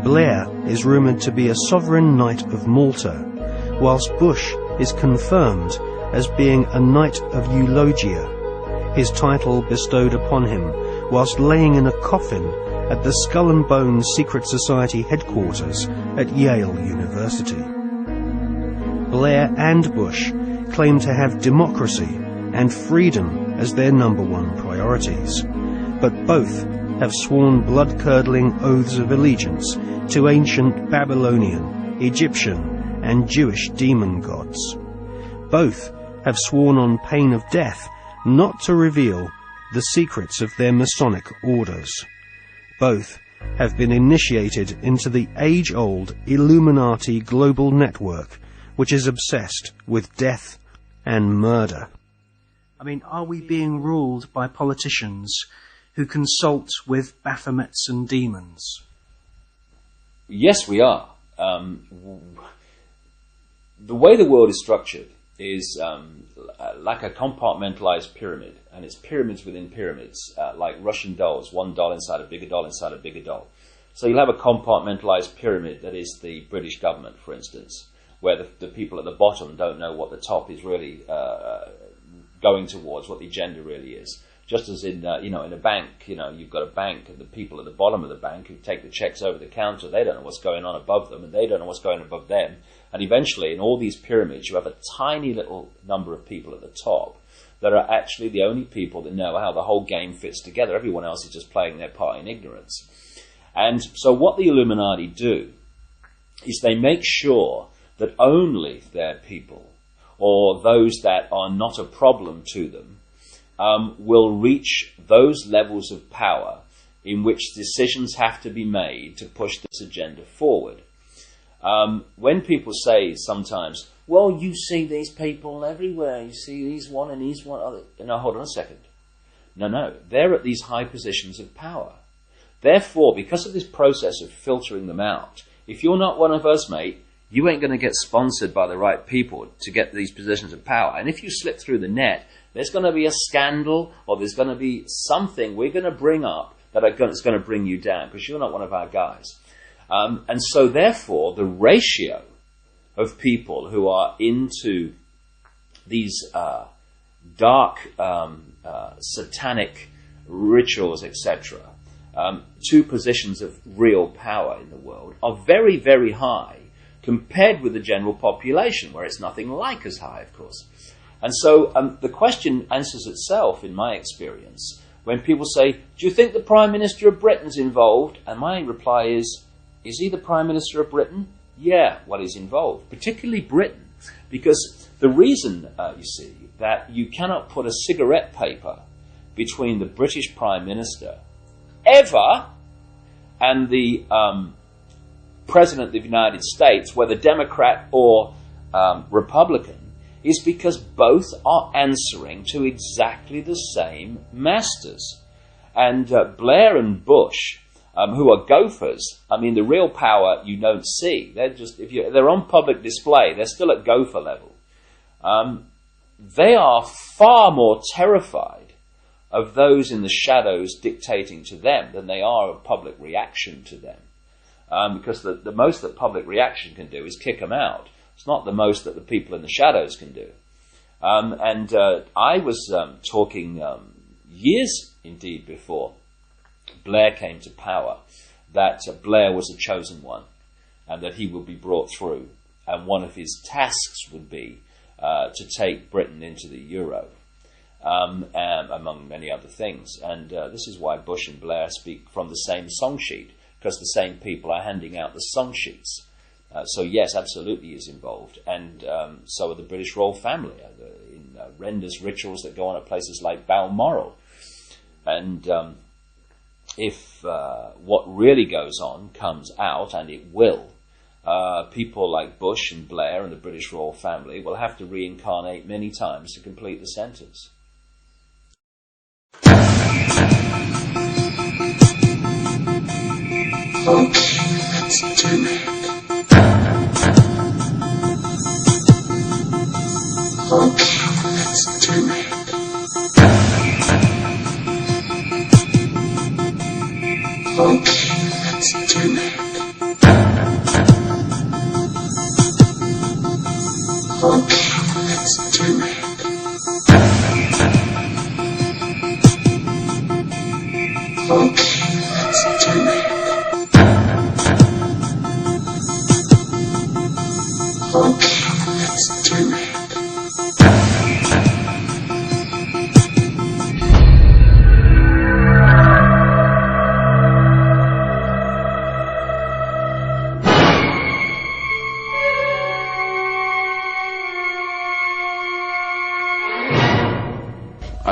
Blair is rumoured to be a sovereign knight of Malta, whilst Bush is confirmed as being a knight of Eulogia, his title bestowed upon him whilst laying in a coffin at the Skull and Bones Secret Society headquarters at Yale University. Blair and Bush claim to have democracy and freedom as their #1 priorities, but both have sworn blood-curdling oaths of allegiance to ancient Babylonian, Egyptian and Jewish demon gods. Both have sworn on pain of death not to reveal the secrets of their Masonic orders. Both have been initiated into the age-old Illuminati global network, which is obsessed with death and murder. I mean, are we being ruled by politicians who consult with Baphomets and demons? Yes, we are. The way the world is structured is like a compartmentalized pyramid, and it's pyramids within pyramids, like Russian dolls, one doll inside a bigger doll inside a bigger doll. So you'll have a compartmentalized pyramid that is the British government, for instance, where the people at the bottom don't know what the top is really going towards, what the agenda really is. Just as in in a bank, you've got a bank, and the people at the bottom of the bank who take the checks over the counter, they don't know what's going on above them, and they don't know what's going on above them. And eventually, in all these pyramids, you have a tiny little number of people at the top that are actually the only people that know how the whole game fits together. Everyone else is just playing their part in ignorance. And so what the Illuminati do is they make sure that only their people, or those that are not a problem to them, will reach those levels of power in which decisions have to be made to push this agenda forward. When people say sometimes, well, you see these people everywhere, you see these one and these one other. No, hold on a second. No, they're at these high positions of power. Therefore, because of this process of filtering them out, if you're not one of us, mate, you ain't going to get sponsored by the right people to get these positions of power. And if you slip through the net, there's going to be a scandal, or there's going to be something we're going to bring up that's going to bring you down, because you're not one of our guys. And so therefore, the ratio of people who are into these dark satanic rituals, etc., to positions of real power in the world are very, very high compared with the general population, where it's nothing like as high, of course. And so the question answers itself, in my experience, when people say, do you think the Prime Minister of Britain's involved? And my reply is he the Prime Minister of Britain? Yeah, well, he's involved, particularly Britain, because the reason, you see, that you cannot put a cigarette paper between the British Prime Minister ever and the President of the United States, whether Democrat or Republican, is because both are answering to exactly the same masters. And Blair and Bush, who are gophers, I mean, the real power you don't see. They're just, if they're on public display, they're still at gopher level. They are far more terrified of those in the shadows dictating to them than they are of public reaction to them. Because the most that public reaction can do is kick them out. It's not the most that the people in the shadows can do. I was talking years, indeed, before Blair came to power, that Blair was a chosen one, and that he would be brought through. And one of his tasks would be to take Britain into the euro, among many other things. And this is why Bush and Blair speak from the same song sheet, because the same people are handing out the song sheets. So yes, absolutely is involved. And so are the British royal family in horrendous rituals that go on at places like Balmoral. And if what really goes on comes out, and it will, people like Bush and Blair and the British royal family will have to reincarnate many times to complete the sentence. Let's do it. I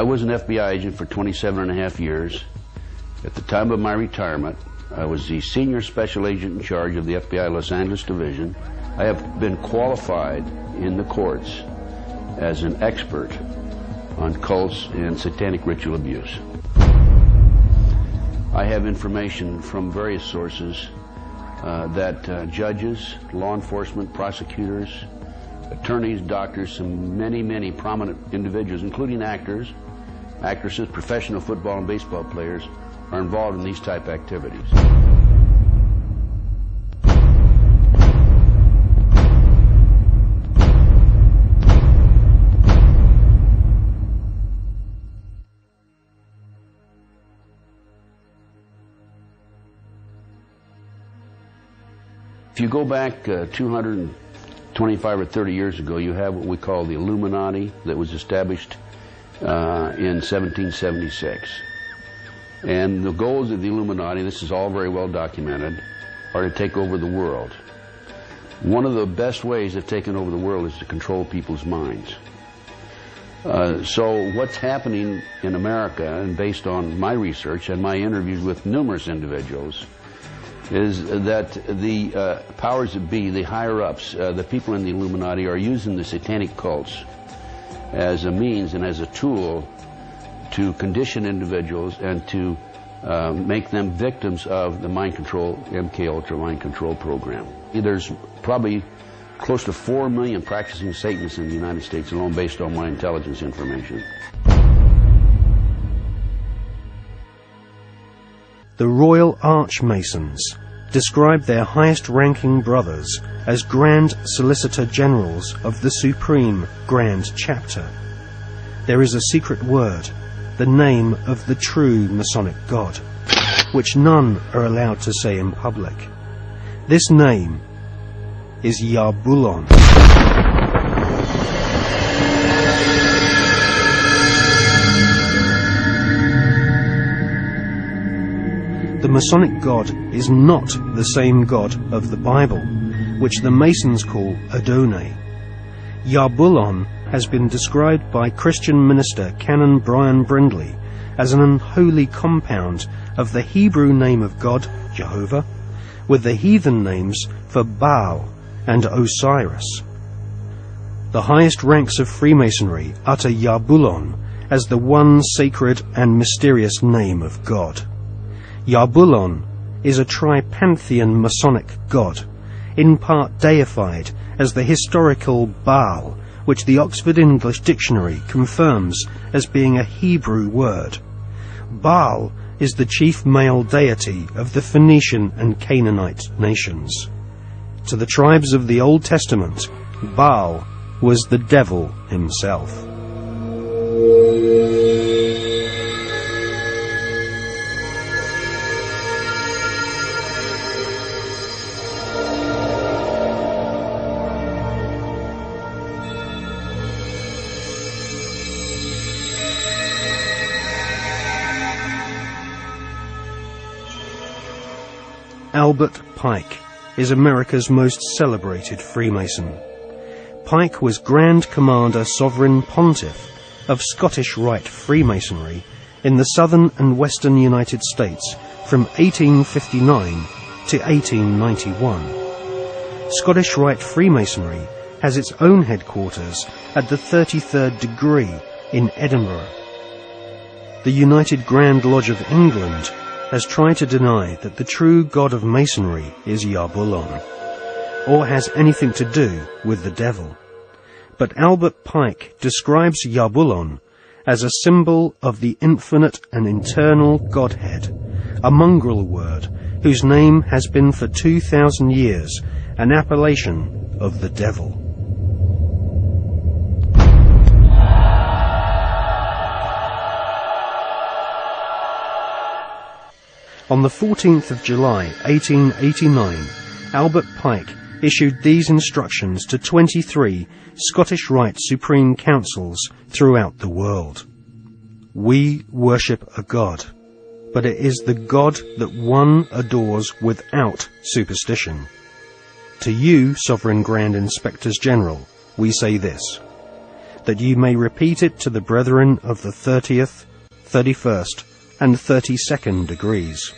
was an FBI agent for 27.5 years. At the time of my retirement, I was the senior special agent in charge of the FBI Los Angeles Division. I have been qualified in the courts as an expert on cults and satanic ritual abuse. I have information from various sources that judges, law enforcement, prosecutors, attorneys, doctors, and many prominent individuals, including actors, actresses, professional football and baseball players, are involved in these type activities. If you go back 225 or 30 years ago, you have what we call the Illuminati that was established in 1776. And the goals of the Illuminati, this is all very well documented, are to take over the world. One of the best ways of taking over the world is to control people's minds. So what's happening in America, and based on my research and my interviews with numerous individuals, is that the powers that be, the higher-ups, the people in the Illuminati, are using the satanic cults as a means and as a tool to condition individuals and to make them victims of the mind control, MK Ultra mind control program. There's probably close to 4 million practicing Satanists in the United States alone, based on my intelligence information. The Royal Archmasons describe their highest-ranking brothers as Grand Solicitor Generals of the Supreme Grand Chapter. There is a secret word, the name of the true Masonic God, which none are allowed to say in public. This name is Yarbulon. The Masonic God is not the same God of the Bible, which the Masons call Adonai. Yarbulon has been described by Christian minister Canon Brian Brindley as an unholy compound of the Hebrew name of God, Jehovah, with the heathen names for Baal and Osiris. The highest ranks of Freemasonry utter Yarbulon as the one sacred and mysterious name of God. Yarbulon is a tripantheon Masonic god, in part deified as the historical Baal, which the Oxford English Dictionary confirms as being a Hebrew word. Baal is the chief male deity of the Phoenician and Canaanite nations. To the tribes of the Old Testament, Baal was the devil himself. Albert Pike is America's most celebrated Freemason. Pike was Grand Commander Sovereign Pontiff of Scottish Rite Freemasonry in the southern and western United States from 1859 to 1891. Scottish Rite Freemasonry has its own headquarters at the 33rd degree in Edinburgh. The United Grand Lodge of England has tried to deny that the true god of Masonry is Yarbulon, or has anything to do with the devil. But Albert Pike describes Yarbulon as a symbol of the infinite and eternal Godhead, a mongrel word whose name has been for 2,000 years an appellation of the devil. On the 14th of July, 1889, Albert Pike issued these instructions to 23 Scottish Rite Supreme Councils throughout the world. We worship a God, but it is the God that one adores without superstition. To you, Sovereign Grand Inspectors General, we say this, that you may repeat it to the brethren of the 30th, 31st, and 32nd degrees.